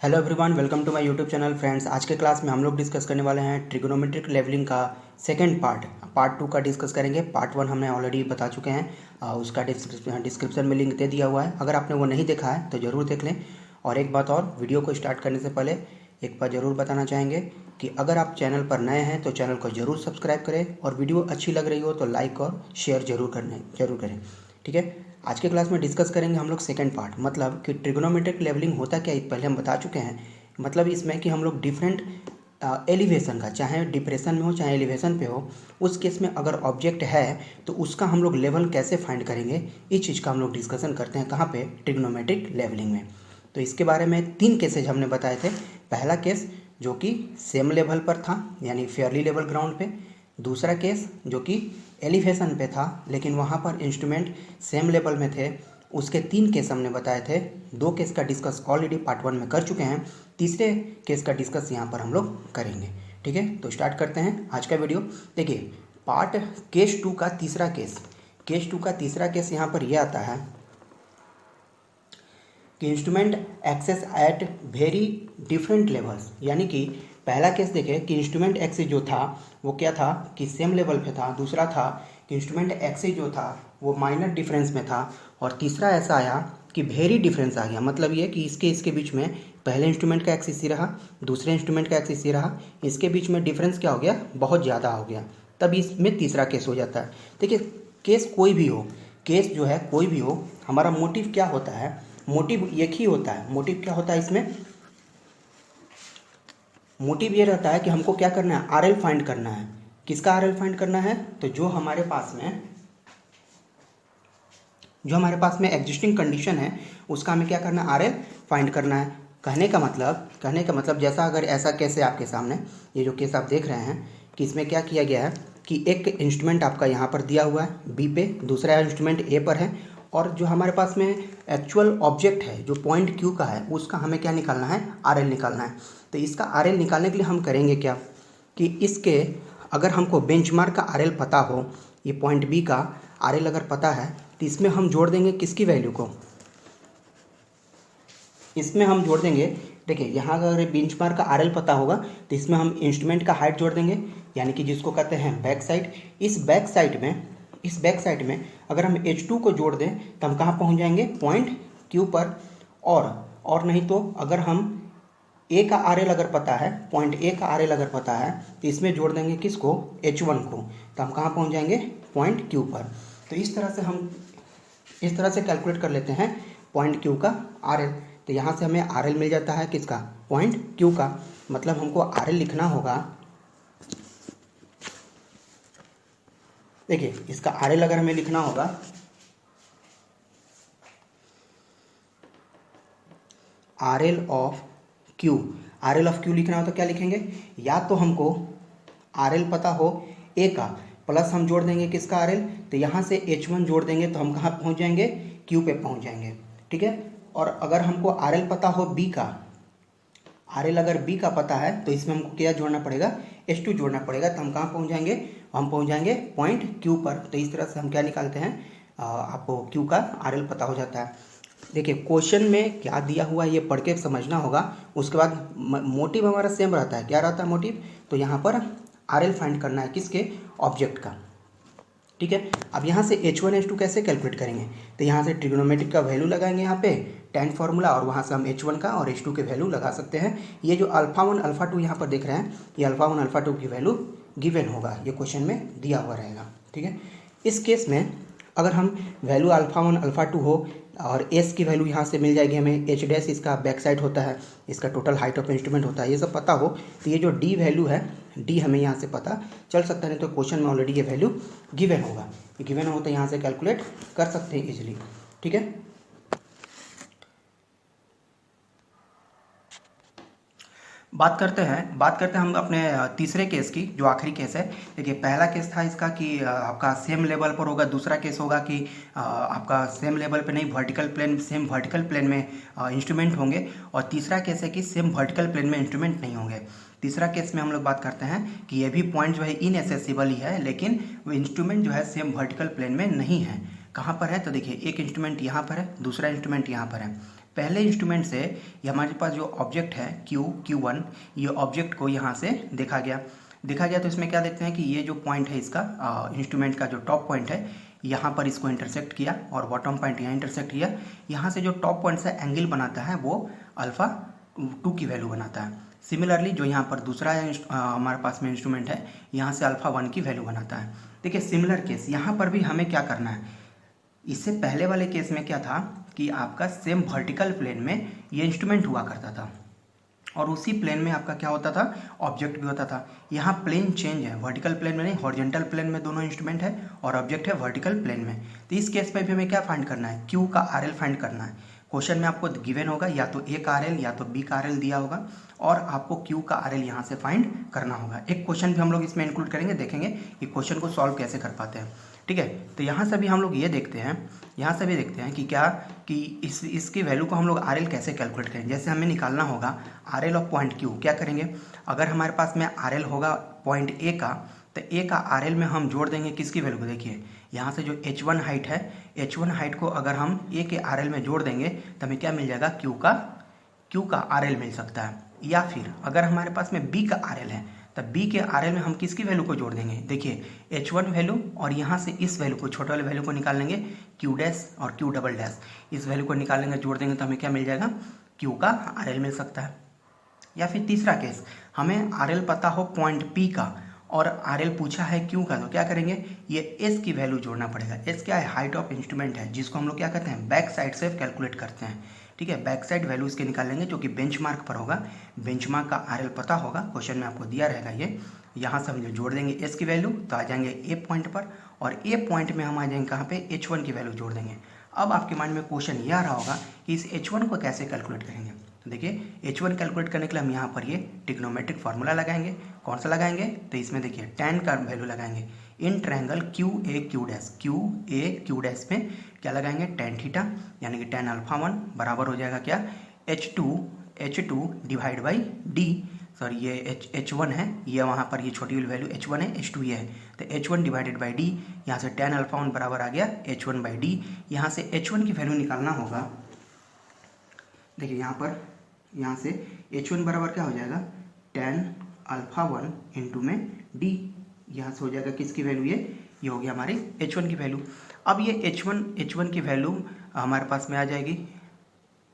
Hello everyone, welcome to my YouTube channel. Friends, आज के class में हम लोग डिस्कस करने वाले हैं ट्रिग्नोमेट्रिक लेवलिंग का सेकंड पार्ट 2 का डिस्कस करेंगे। पार्ट 1 हमने ऑलरेडी बता चुके हैं, उसका डिस्क्रिप्शन में लिंक दे दिया हुआ है। अगर आपने वो नहीं देखा है तो ज़रूर देख लें। और एक बात और, वीडियो को स्टार्ट करने से पहले एक बार ज़रूर बताना चाहेंगे कि अगर आप चैनल पर नए हैं तो चैनल को ज़रूर सब्सक्राइब करें, और वीडियो अच्छी लग रही हो तो लाइक और शेयर जरूर करें। ठीक है, आज के क्लास में डिस्कस करेंगे हम लोग सेकंड पार्ट, मतलब कि ट्रिग्नोमेट्रिक लेवलिंग होता क्या है पहले हम बता चुके हैं। मतलब इसमें कि हम लोग डिफरेंट एलिवेशन का, चाहे डिप्रेशन में हो चाहे एलिवेशन पे हो, उस केस में अगर ऑब्जेक्ट है तो उसका हम लोग लेवल कैसे फाइंड करेंगे, इस चीज़ का हम लोग डिस्कशन करते हैं। कहाँ पे? ट्रिग्नोमेट्रिक लेवलिंग में। तो इसके बारे में 3 केसेज हमने बताए थे। पहला केस जो कि सेम लेवल पर था, यानी फेयरली लेवल ग्राउंड पे। दूसरा केस जो कि एलिवेशन पे था लेकिन वहाँ पर इंस्ट्रूमेंट सेम लेवल में थे। उसके 3 केस हमने बताए थे। 2 केस का डिस्कस ऑलरेडी पार्ट 1 में कर चुके हैं। तीसरे केस का डिस्कस यहाँ पर हम लोग करेंगे। ठीक है, तो स्टार्ट करते हैं आज का वीडियो। देखिए, केस 2 का तीसरा केस यहाँ पर यह आता है कि instrument axes at very different levels. यानी कि पहला केस देखें कि इंस्ट्रूमेंट एक्सेस जो था वो क्या था कि सेम लेवल पे था। दूसरा था कि इंस्ट्रूमेंट एक्सेस जो था वो माइनर डिफरेंस में था। और तीसरा ऐसा आया कि वेरी डिफरेंस आ गया। मतलब ये कि इसके बीच में पहले इंस्ट्रूमेंट का एक्सिस ही रहा, दूसरे इंस्ट्रूमेंट का एक्सिस ही रहा, इसके बीच में डिफरेंस क्या हो गया? बहुत ज़्यादा हो गया। तब इसमें तीसरा केस हो जाता है। देखिए, केस कोई भी हो, केस जो है कोई भी हो, हमारा मोटिव क्या होता है? मोटिव एक ही होता है। मोटिव क्या होता है इसमें? मोटिव ये रहता है कि हमको क्या करना है? आरएल फाइंड करना है। किसका आरएल फाइंड करना है? तो जो हमारे पास में एग्जिस्टिंग कंडीशन है उसका हमें क्या करना है? आरएल फाइंड करना है। कहने का मतलब जैसा अगर ऐसा केस है आपके सामने, ये जो केस आप देख रहे हैं कि इसमें क्या किया गया है कि एक इंस्ट्रूमेंट आपका यहाँ पर दिया हुआ है बी पे, दूसरा इंस्ट्रूमेंट ए पर है, और जो हमारे पास में एक्चुअल ऑब्जेक्ट है जो पॉइंट क्यू का है उसका हमें क्या निकालना है? आरएल निकालना है। तो इसका आरएल निकालने के लिए हम करेंगे क्या कि इसके अगर हमको बेंचमार्क का आरएल पता हो, ये पॉइंट बी का आरएल अगर पता है तो इसमें हम जोड़ देंगे किसकी वैल्यू को? इसमें हम जोड़ देंगे, देखिए यहाँ अगर बेंचमार्क का आरएल पता होगा तो इसमें हम इंस्ट्रूमेंट का हाइट जोड़ देंगे, यानी कि जिसको कहते हैं बैक साइड। इस बैक साइड में अगर हम H2 को जोड़ दें तो हम कहाँ पहुँच जाएंगे? पॉइंट क्यू पर। और नहीं तो अगर हम ए का आरएल अगर पता है, पॉइंट ए का आरएल अगर पता है तो इसमें जोड़ देंगे किसको? H1 को। तो हम कहाँ पहुँच जाएंगे? पॉइंट क्यू पर। तो इस तरह से कैलकुलेट कर लेते हैं पॉइंट क्यू का आरएल। तो यहाँ से हमें आरएल मिल जाता है किसका? पॉइंट क्यू का। मतलब हमको आरएल लिखना होगा, देखिए इसका आरएल अगर हमें लिखना होगा, आरएल ऑफ क्यू लिखना हो तो क्या लिखेंगे? या तो हमको आरएल पता हो ए का, प्लस हम जोड़ देंगे किसका? आरएल। तो यहाँ से H1 जोड़ देंगे तो हम कहाँ पहुँच जाएंगे? क्यू पे पहुँच जाएंगे। ठीक है, और अगर हमको आरएल पता हो बी का, आरएल अगर बी का पता है तो इसमें हमको क्या जोड़ना पड़ेगा? H2 जोड़ना पड़ेगा। तो हम कहाँ पहुँच जाएंगे? हम पहुँच जाएंगे पॉइंट क्यू पर। तो इस तरह से हम क्या निकालते हैं? आपको क्यू का आरएल पता हो जाता है। देखिए, क्वेश्चन में क्या दिया हुआ है ये पढ़ के समझना होगा। उसके बाद मोटिव हमारा सेम रहता है। क्या रहता है मोटिव? तो यहाँ पर आरएल फाइंड करना है किसके? ऑब्जेक्ट का। ठीक है, अब यहाँ से H1 H2 कैसे कैलकुलेट करेंगे? तो यहाँ से ट्रिग्नोमेट्रिक का वैल्यू लगाएंगे यहाँ पे tan फार्मूला, और वहाँ से हम H1 का और H2 के वैल्यू लगा सकते हैं। ये जो अल्फ़ा 1 अल्फ़ा 2 यहाँ पर देख रहे हैं, ये अल्फ़ा 1 अल्फ़ा 2 की वैल्यू गिवन होगा, ये क्वेश्चन में दिया हुआ रहेगा। ठीक है, इस केस में अगर हम वैल्यू अल्फ़ा 1 अल्फ़ा 2 हो और एस की वैल्यू यहाँ से मिल जाएगी हमें, एच डैश इसका बैक साइड होता है, इसका टोटल हाइट ऑफ इंस्ट्रूमेंट होता है, ये सब पता हो तो ये जो डी वैल्यू है, डी हमें यहाँ से पता चल सकता है। नहीं तो क्वेश्चन में ऑलरेडी ये वैल्यू गिवन होगा, गिवन हो तो यहाँ से कैलकुलेट कर सकते हैं इजीली। ठीक है, बात करते हैं हम अपने तीसरे केस की, जो आखिरी केस है। देखिए, पहला केस था इसका कि आपका सेम लेवल पर होगा। दूसरा केस होगा कि आपका सेम लेवल पे नहीं, सेम वर्टिकल प्लेन में इंस्ट्रूमेंट होंगे। और तीसरा केस है कि सेम वर्टिकल प्लेन में इंस्ट्रूमेंट नहीं होंगे। तीसरा केस में हम लोग बात करते हैं कि ये भी पॉइंट जो है इनएक्सेसिबल ही है, लेकिन वो इंस्ट्रूमेंट जो है सेम वर्टिकल प्लेन में नहीं है। कहाँ पर है? तो देखिए, एक इंस्ट्रूमेंट यहाँ पर है, दूसरा इंस्ट्रूमेंट यहाँ पर है। पहले इंस्ट्रूमेंट से ये हमारे पास जो ऑब्जेक्ट है Q1, ये ऑब्जेक्ट को यहाँ से देखा गया तो इसमें क्या देखते हैं कि ये जो पॉइंट है इसका इंस्ट्रूमेंट का जो टॉप पॉइंट है यहाँ पर इसको इंटरसेक्ट किया और बॉटम पॉइंट यहाँ इंटरसेक्ट किया। यहाँ से जो टॉप पॉइंट से एंगल बनाता है वो अल्फ़ा 2 की वैल्यू बनाता है। सिमिलरली जो यहाँ पर दूसरा हमारे पास में इंस्ट्रूमेंट है यहाँ से अल्फ़ा 1 की वैल्यू बनाता है। देखिए सिमिलर केस यहाँ पर भी हमें क्या करना है, इससे पहले वाले केस में क्या था कि आपका सेम वर्टिकल प्लेन में ये इंस्ट्रूमेंट हुआ करता था और उसी प्लेन में आपका क्या होता था, ऑब्जेक्ट भी होता था। यहाँ प्लेन चेंज है, वर्टिकल प्लेन में नहीं हॉरिजॉन्टल प्लेन में दोनों इंस्ट्रूमेंट है और ऑब्जेक्ट है वर्टिकल प्लेन में। तो इस केस पे भी हमें क्या फाइंड करना है, क्यू का आरएल फाइंड करना है। क्वेश्चन में आपको गिवन होगा या तो ए का आरएल या तो बी का आरएल दिया होगा और आपको क्यू का आरएल यहाँ से फाइंड करना होगा। एक क्वेश्चन भी हम लोग इसमें इंक्लूड करेंगे, देखेंगे कि क्वेश्चन को सॉल्व कैसे कर पाते हैं। ठीक है, तो यहाँ से भी हम लोग ये देखते हैं, यहाँ से भी देखते हैं कि क्या कि इसकी वैल्यू को हम लोग आर एल कैसे कैलकुलेट करें। जैसे हमें निकालना होगा are L of point Q, क्या करेंगे, अगर हमारे पास में आर एल होगा पॉइंट ए का, तो ए का आर एल में हम जोड़ देंगे किसकी वैल्यू को। देखिए यहाँ से जो H1 हाइट है, H1 हाइट को अगर हम ए के आर एल में जोड़ देंगे तो हमें क्या मिल जाएगा, क्यू का आर एल मिल सकता है। या फिर अगर हमारे पास में बी का आर एल है तब बी के आर एल में हम किसकी वैल्यू को जोड़ देंगे, देखिए H1 वैल्यू और यहाँ से इस वैल्यू को, छोटे वाले वैल्यू को निकाल लेंगे क्यू डैश और क्यू डबल डैश, इस वैल्यू को निकाल लेंगे, जोड़ देंगे तो हमें क्या मिल जाएगा, क्यू का आर एल मिल सकता है। या फिर तीसरा केस, हमें आर एल पता हो पॉइंट पी का और आर एल पूछा है क्यू का, तो क्या करेंगे, ये एस की वैल्यू जोड़ना पड़ेगा। एस क्या है, हाइट ऑफ इंस्ट्रूमेंट है, जिसको हम लोग क्या कहते हैं, बैक साइड से कैलकुलेट करते हैं। ठीक है, बैक साइड वैल्यू इसके निकाल लेंगे जो कि बेंचमार्क पर होगा। बेंचमार्क का आरएल पता होगा, क्वेश्चन में आपको दिया रहेगा ये। यहाँ से हम जो जोड़ देंगे एस की वैल्यू तो आ जाएंगे ए पॉइंट पर, और ए पॉइंट में हम आ जाएंगे कहाँ पे, H1 की वैल्यू जोड़ देंगे। अब आपके माइंड में क्वेश्चन ये आ रहा होगा कि इस H1 को कैसे कैलकुलेट करेंगे। तो देखिए H1 कैलकुलेट करने के लिए हम यहाँ पर ये ट्रिग्नोमेट्रिक फार्मूला लगाएंगे। कौन सा लगाएंगे, तो इसमें देखिए tan का वैल्यू लगाएंगे in triangle Q A Q dash में क्या लगाएंगे, tan थीटा, यानी कि tan अल्फा 1 बराबर हो जाएगा क्या, H2 divide by D, sorry ये H1 है, ये वहाँ पर ये छोटी वाली वैल्यू H1 है, H2 ये है, तो H1 डिवाइडेड बाई डी, यहाँ से tan अल्फा 1 बराबर आ गया H1 बाई डी। यहाँ से H1 की वैल्यू निकालना होगा, देखिए यहाँ से H1 बराबर क्या हो जाएगा, tan अल्फा 1 इंटू में डी, यहाँ से हो जाएगा किसकी वैल्यू, ये हो गया हमारी H1 की वैल्यू। अब ये H1 की वैल्यू हमारे पास में आ जाएगी,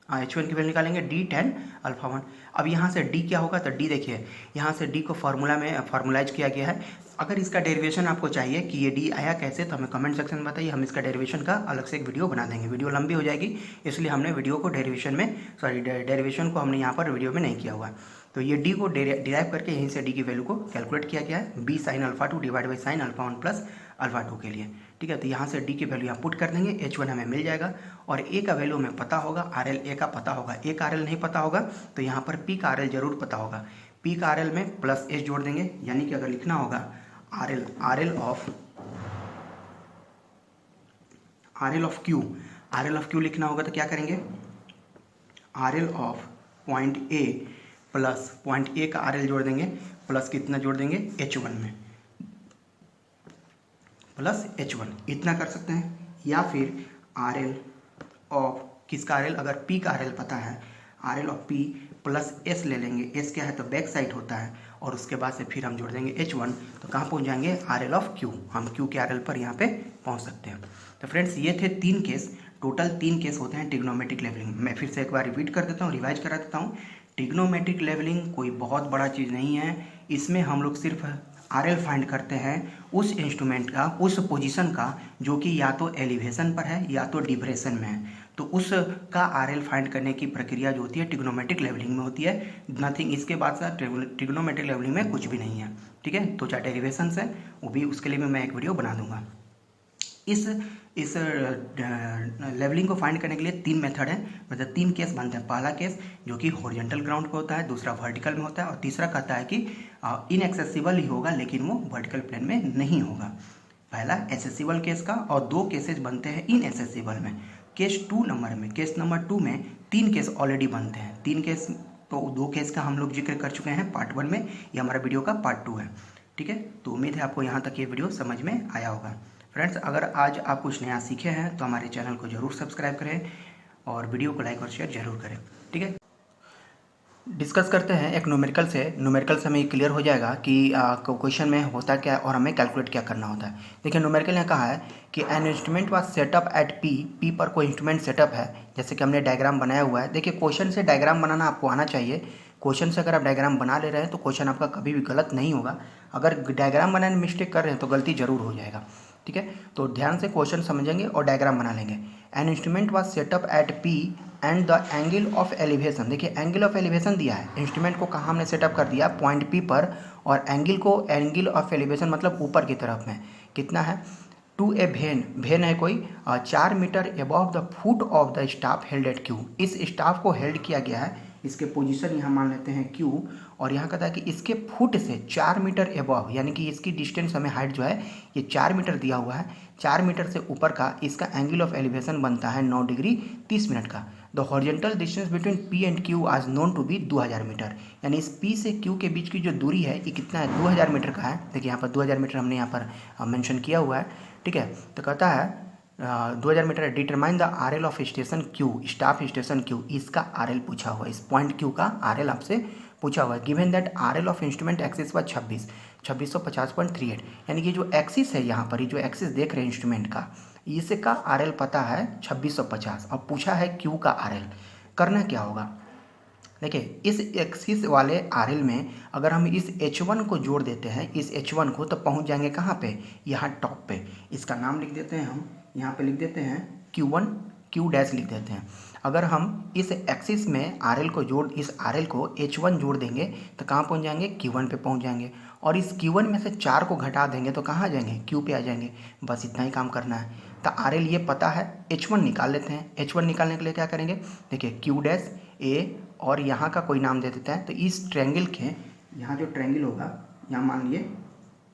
H1 की वैल्यू निकालेंगे d tan अल्फा 1। अब यहाँ से d क्या होगा, तो d देखिए यहाँ से d को फार्मूला में फार्मूलाइज किया गया है। अगर इसका डेरिवेशन आपको चाहिए कि ये d आया कैसे, तो हमें कमेंट सेक्शन में बताइए, हम इसका डेरिवेशन का अलग से एक वीडियो बना देंगे। वीडियो लंबी हो जाएगी, इसलिए हमने वीडियो को डेरिवेशन को हमने यहाँ पर वीडियो में नहीं किया हुआ है। तो ये d को डिराइव करके यहीं से d की वैल्यू को कैलकुलेट किया गया है, b sine alpha 2 divide by sine alpha 1 plus alpha 2 के लिए। ठीक है, तो यहाँ से d की वैल्यू यहाँ पुट कर देंगे, H1 हमें मिल जाएगा और a का वैल्यू हमें पता होगा, RL a का पता होगा, a का RL नहीं पता होगा तो यहाँ पर p का RL जरूर पता होगा। p का RL में प्लस s जोड़ देंगे, यानी कि अगर लिखना होगा RL ऑफ Q लिखना होगा तो क्या करेंगे, RL of point A plus point A का RL जोड़ देंगे, प्लस कितना जोड़ देंगे, H1 में प्लस H1, इतना कर सकते हैं। या फिर RL ऑफ किसका RL, अगर P का RL पता है, RL of P plus S ले लेंगे, S क्या है तो बैक साइड होता है, और उसके बाद से फिर हम जोड़ देंगे H1, तो कहाँ पहुँच जाएंगे, RL ऑफ Q, हम Q के RL पर यहाँ पे पहुँच सकते हैं। तो फ्रेंड्स ये थे 3 केस, टोटल 3 केस होते हैं ट्रिग्नोमेट्रिक लेवलिंग। मैं फिर से एक बार रिपीट कर देता हूँ, रिवाइज करा देता हूँ। ट्रिग्नोमेट्रिक लेवलिंग कोई बहुत बड़ा चीज़ नहीं है, इसमें हम लोग सिर्फ RL फाइंड करते हैं उस इंस्ट्रूमेंट का, उस पोजीशन का जो कि या तो एलिवेशन पर है या तो डिप्रेशन में है, तो उसका RL फाइंड करने की प्रक्रिया जो होती है ट्रिग्नोमेट्रिक लेवलिंग में होती है, नथिंग। इसके बाद से ट्रिग्नोमेट्रिक लेवलिंग में कुछ भी नहीं है। ठीक है, तो चाहे डेरिवेशन से वो भी, उसके लिए भी मैं एक वीडियो बना दूंगा। इस लेवलिंग को फाइंड करने के लिए 3 मेथड है, मतलब 3 केस बनते हैं। पहला केस जो कि हॉरिजॉन्टल ग्राउंड पे होता है, दूसरा वर्टिकल में होता है, और तीसरा कहता है कि इनएक्सेसिबल ही होगा लेकिन वो वर्टिकल प्लेन में नहीं होगा। पहला एक्सेसिबल केस का, और 2 केसेज बनते हैं इनएक्सेसिबल में। केस नंबर 2 में 3 केस ऑलरेडी बनते हैं। 3 केस, तो 2 केस का हम लोग जिक्र कर चुके हैं पार्ट 1 में, ये हमारा वीडियो का पार्ट 2 है। ठीक है, तो उम्मीद है आपको यहाँ तक ये वीडियो समझ में आया होगा। फ्रेंड्स, अगर आज आप कुछ नया सीखे हैं तो हमारे चैनल को ज़रूर सब्सक्राइब करें, और वीडियो को लाइक और शेयर जरूर करें। ठीक है, डिस्कस करते हैं एक न्यूमेरिकल से। न्यूमेरिकल से हमें क्लियर हो जाएगा कि क्वेश्चन में होता क्या है और हमें कैलकुलेट क्या करना होता है। देखिए न्यूमेरिकल ने कहा है कि an instrument was set up at P पर कोई इंस्ट्रूमेंट सेटअप है, जैसे कि हमने डायग्राम बनाया हुआ है। देखिए क्वेश्चन से डायग्राम बनाना आपको आना चाहिए। क्वेश्चन से अगर आप डायग्राम बना ले रहे हैं तो क्वेश्चन आपका कभी भी गलत नहीं होगा। अगर डायग्राम बनाने में मिस्टेक कर रहे हैं तो गलती जरूर हो जाएगा। ठीक है, तो ध्यान से क्वेश्चन समझेंगे और डायग्राम बना लेंगे। An instrument was set up at P and the angle of elevation, देखिए एंगल ऑफ एलिवेशन दिया है, इंस्ट्रूमेंट को कहाँ हमने सेटअप कर दिया पॉइंट पी पर, और एंगल को एंगल ऑफ एलिवेशन मतलब ऊपर की तरफ में कितना है टू ए वेन, वेन है कोई 4 metre above the foot of the staff held at Q, इस स्टाफ को हेल्ड किया गया है, इसके पोजीशन यहाँ मान लेते हैं क्यू, और यहाँ कहता है कि इसके फुट से 4 मीटर अबव, यानी कि इसकी डिस्टेंस हमें हाइट जो है ये 4 मीटर दिया हुआ है, 4 मीटर से ऊपर का इसका एंगल ऑफ एलिवेशन बनता है 9 डिग्री 30 मिनट का। The horizontal distance between P and Q आज नोन टू बी 2000 मीटर, यानी इस पी से क्यू के बीच की जो दूरी है ये कितना है 2000 मीटर का है। देखिए यहाँ पर 2000 मीटर हमने यहाँ पर मेंशन किया हुआ है। ठीक है, तो कहता है 2000 metre. Determine the R L of station Q, staff station Q, इसका आर एल पूछा हुआ है, इस पॉइंट क्यू का आर एल आपसे पूछा हुआ है। Given that R L of instrument axis व 2650.38, यानी कि जो एक्सिस है यहाँ पर, ये जो एक्सिस देख रहे हैं इंस्ट्रूमेंट का, इसका आर एल पता है 2650, और पूछा है क्यू का आर एल। करना क्या होगा, देखिए इस एक्सिस वाले आर एल में अगर हम इस H1 को जोड़ देते हैं, इस H1 को, तो पहुंच जाएंगे कहाँ पे, यहाँ टॉप पे। इसका नाम लिख देते हैं हम, यहाँ पे लिख देते हैं Q1, Q डैश लिख देते हैं। अगर हम इस एक्सिस में आर एल को जोड़, इस आर एल को H1 जोड़ देंगे तो कहाँ पहुँच जाएंगे, Q1 पे पहुँच जाएंगे, और इस Q1 में से 4 को घटा देंगे तो कहाँ आ जाएंगे, Q पे आ जाएंगे। बस इतना ही काम करना है। तो आर एल ये पता है, H1 निकाल लेते हैं। H1 निकालने के लिए क्या करेंगे, देखिए Q डैश ए और यहाँ का कोई नाम दे देते हैं, तो इस ट्रायंगल के यहाँ जो ट्रायंगल होगा, यहाँ मान लिए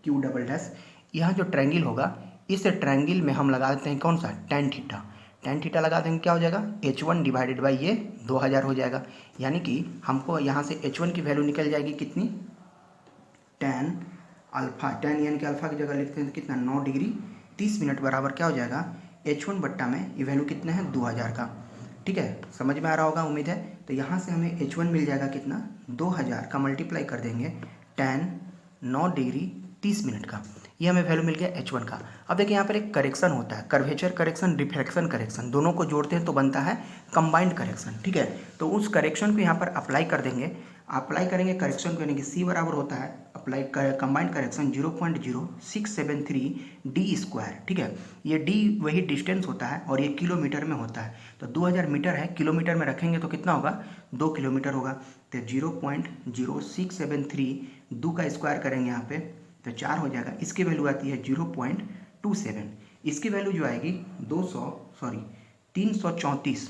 Q डबल डैश, यहाँ जो ट्रायंगल होगा इस ट्रायंगल में हम लगा देते हैं कौन सा, tan थीटा। tan थीटा लगा देंगे, क्या हो जाएगा H1 डिवाइडेड बाई ये 2000 हो जाएगा, यानी कि हमको यहाँ से H1 की वैल्यू निकल जाएगी कितनी, tan अल्फा, tan यानी कि अल्फा की जगह लिखते हैं तो कितना 9 डिग्री 30 मिनट बराबर क्या हो जाएगा H1 बट्टा में ये वैल्यू कितना है 2000 का। ठीक है, समझ में आ रहा होगा उम्मीद है। तो यहाँ से हमें H1 मिल जाएगा कितना 2000 का मल्टीप्लाई कर देंगे tan 9 डिग्री 30 मिनट का, ये हमें वैल्यू मिल गया H1 का। अब देखिए यहाँ पर एक करेक्शन होता है, कर्वेचर करेक्शन, रिफ्लेक्शन करेक्शन, दोनों को जोड़ते हैं तो बनता है कंबाइंड करेक्शन। ठीक है, तो उस करेक्शन को यहाँ पर अप्लाई कर देंगे, अप्लाई करेंगे करेक्शन को, यानी कि C बराबर होता है apply combined correction 0.0673 D square. ठीक है, ये डी वही डिस्टेंस होता है और ये किलोमीटर में होता है, तो 2000 मीटर है, किलोमीटर में रखेंगे तो कितना होगा 2 किलोमीटर होगा। तो 0.0673 2 का स्क्वायर करेंगे यहाँ पे तो 4 हो जाएगा, इसकी वैल्यू आती है 0.27, इसकी वैल्यू जो आएगी 334,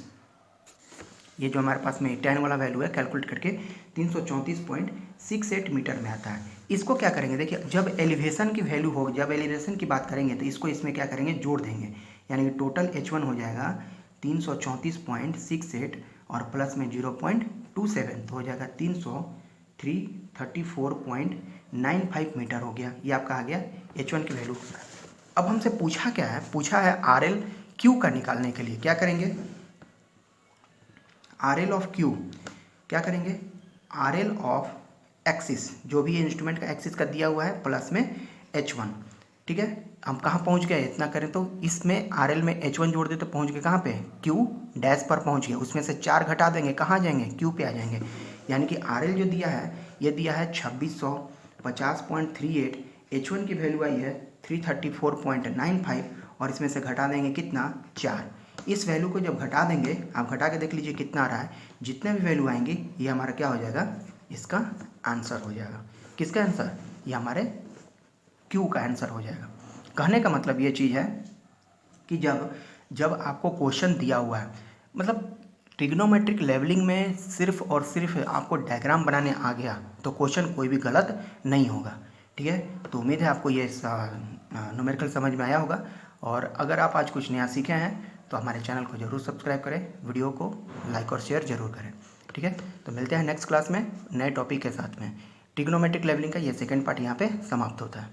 ये जो हमारे पास में tan वाला वैल्यू है कैलकुलेट करके 334.68 मीटर में आता है। इसको क्या करेंगे, देखिए जब एलिवेशन की वैल्यू हो, जब एलिवेशन की बात करेंगे तो इसको इसमें क्या करेंगे जोड़ देंगे, यानी कि टोटल H1 हो जाएगा 334.68 और प्लस में 0.27 तो हो जाएगा 334.95 मीटर हो गया। ये आपका आ गया H1 की वैल्यू। अब हमसे पूछा क्या है, पूछा है आर एल क्यू का निकालने के लिए क्या करेंगे, आर एल ऑफ क्यू क्या करेंगे, आर एल ऑफ एक्सिस, जो भी इंस्ट्रूमेंट का एक्सिस का दिया हुआ है प्लस में H1। ठीक है, हम कहाँ पहुँच गए, इतना करें तो इसमें आर एल में H1 जोड़ दे तो पहुँच गए कहाँ पे, Q डैश पर पहुँच गए, उसमें से 4 घटा देंगे कहाँ जाएंगे, Q पे आ जाएंगे। यानी कि आर एल जो दिया है ये दिया है 2650.38, H1 की वैल्यू आई है 334.95 और इसमें से घटा देंगे कितना 4। इस वैल्यू को जब घटा देंगे, आप घटा के देख लीजिए कितना आ रहा है, जितने भी वैल्यू आएंगे ये हमारा क्या हो जाएगा, इसका आंसर हो जाएगा। किसका आंसर, ये हमारे क्यू का आंसर हो जाएगा। कहने का मतलब ये चीज़ है कि जब आपको क्वेश्चन दिया हुआ है, मतलब ट्रिग्नोमेट्रिक लेवलिंग में सिर्फ और सिर्फ आपको डायग्राम बनाने आ गया तो क्वेश्चन कोई भी गलत नहीं होगा। ठीक है, तो उम्मीद है आपको ये न्यूमेरिकल समझ में आया होगा, और अगर आप आज कुछ नया सीखे हैं तो हमारे चैनल को जरूर सब्सक्राइब करें, वीडियो को लाइक और शेयर जरूर करें। ठीक है, तो मिलते हैं नेक्स्ट क्लास में नए टॉपिक के साथ में। ट्रिग्नोमेट्रिक लेवलिंग का ये सेकंड पार्ट यहाँ पे समाप्त होता है।